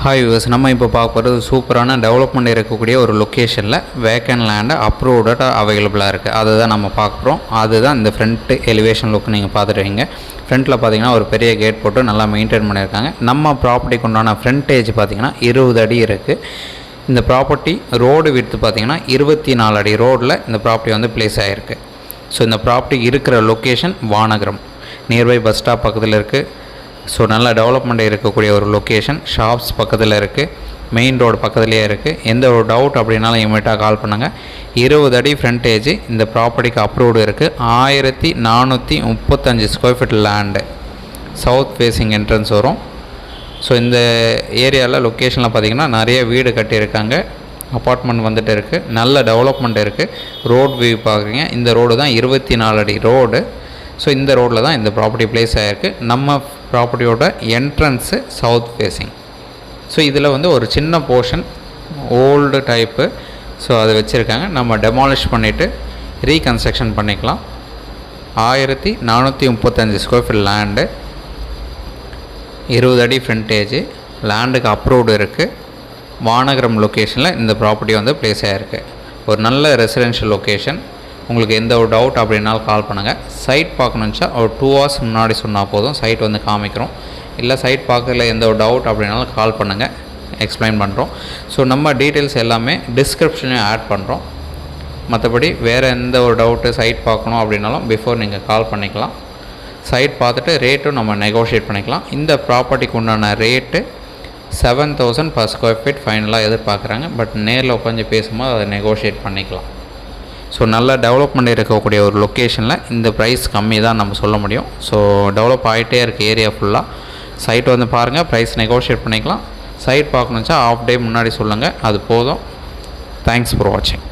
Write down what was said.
Hi viewers, நம்ம இப்போ பார்க்க போகிறது சூப்பரான டெவலப்மெண்ட் இருக்கக்கூடிய ஒரு லொக்கேஷனில் வேக்கன் லேண்டு அப்ரூவ்டாக அவைலபிளாக இருக்குது. அதை தான் நம்ம பார்க்குறோம். அதுதான் இந்த ஃப்ரண்ட்டு எலிவேஷன் லுக் நீங்கள் பார்த்துருவீங்க. ஃப்ரண்ட்டில் பார்த்தீங்கன்னா ஒரு பெரிய கேட் போட்டு நல்லா மெயின்டைன் பண்ணியிருக்காங்க. நம்ம ப்ராப்பர்ட்டிக்கு உண்டான ஃப்ரண்டேஜ் பார்த்திங்கன்னா 20 அடி இருக்குது. இந்த ப்ராப்பர்ட்டி ரோடு விட்டு பார்த்திங்கன்னா 24 அடி ரோடில் இந்த ப்ராப்பர்ட்டி வந்து பிளேஸ் ஆகிருக்கு. ஸோ இந்த ப்ராப்பர்ட்டி இருக்கிற location Vanagaram, nearby bus stop பக்கத்தில் இருக்குது. ஸோ நல்ல டெவலப்மெண்ட் இருக்கக்கூடிய ஒரு லொக்கேஷன், ஷாப்ஸ் பக்கத்தில் இருக்குது, மெயின் ரோடு பக்கத்துலேயே இருக்குது. எந்த ஒரு டவுட் அப்படின்னாலும் இமீடியட்டாக கால் பண்ணுங்கள். 20 அடி ஃப்ரண்டேஜ் இந்த ப்ராப்பர்ட்டிக்கு அப்ரூவ்டு இருக்குது. 1435 square feet land, south facing entrance வரும். ஸோ இந்த ஏரியாவில் லொக்கேஷனில் பார்த்திங்கன்னா நிறைய வீடு கட்டியிருக்காங்க, அப்பார்ட்மெண்ட் வந்துட்டு இருக்குது, நல்ல டெவலப்மெண்ட் இருக்குது. ரோட் வியூ பார்க்குறீங்க, இந்த ரோடு தான் 24 அடி ரோடு. ஸோ இந்த ரோட்டில் தான் இந்த ப்ராப்பர்ட்டி பிளேஸ் ஆகிருக்கு. நம்ம ப்ராப்பர்ட்டியோட என்ட்ரன்ஸு சவுத் ஃபேஸிங். ஸோ இதில் வந்து ஒரு சின்ன போர்ஷன் ஓல்டு டைப்பு, ஸோ அதை வச்சுருக்காங்க. நம்ம டெமாலிஷ் பண்ணிவிட்டு ரீகன்ஸ்ட்ரக்ஷன் பண்ணிக்கலாம். 1435 ஸ்கொயர் ஃபீட் லேண்டு, 20 அடி ஃப்ரண்டேஜ், லேண்டுக்கு அப்ரூவ்டு இருக்குது. வானகரம் லொக்கேஷனில் இந்த ப்ராப்பர்ட்டி வந்து பிளேஸ் ஆகிருக்கு. ஒரு நல்ல ரெசிடென்ஷியல் லொக்கேஷன். உங்களுக்கு எந்த ஒரு டவுட் அப்படின்னாலும் கால் பண்ணுங்கள். சைட் பார்க்கணுச்சா ஒரு 2 hours முன்னாடி சொன்னால் போதும், சைட் வந்து காமிக்கிறோம். இல்லை சைட் பார்க்கல எந்த ஒரு டவுட் அப்படின்னாலும் கால் பண்ணுங்கள், எக்ஸ்பிளைன் பண்ணுறோம். ஸோ நம்ம டீட்டெயில்ஸ் எல்லாமே டிஸ்கிரிப்ஷனையும் ஆட் பண்ணுறோம். மற்றபடி வேறு எந்த ஒரு டவுட்டு சைட் பார்க்கணும் அப்படின்னாலும் பிஃபோர் நீங்கள் கால் பண்ணிக்கலாம். சைட் பார்த்துட்டு ரேட்டும் நம்ம நெகோஷியேட் பண்ணிக்கலாம். இந்த ப்ராப்பர்ட்டிக்கு உண்டான ரேட்டு 7000 per ஸ்கொயர் ஃபீட் ஃபைனலாக எதிர்பார்க்குறாங்க. பட் நேரில் உட்காந்து பேசும்போது அதை நெகோஷியேட் பண்ணிக்கலாம். ஸோ நல்ல டெவலப்மெண்ட் இருக்கக்கூடிய ஒரு லொக்கேஷனில் இந்த ப்ரைஸ் கம்மி தான் நம்ம சொல்ல முடியும். ஸோ டெவலப் ஆகிட்டே இருக்குது ஏரியா ஃபுல்லாக. சைட் வந்து பாருங்கள், ப்ரைஸ் நெகோஷியேட் பண்ணிக்கலாம். சைட் பார்க்கணுச்சா ஆஃப் டே முன்னாடி சொல்லுங்கள், அது போதும். தேங்க்ஸ் ஃபார் வாட்சிங்.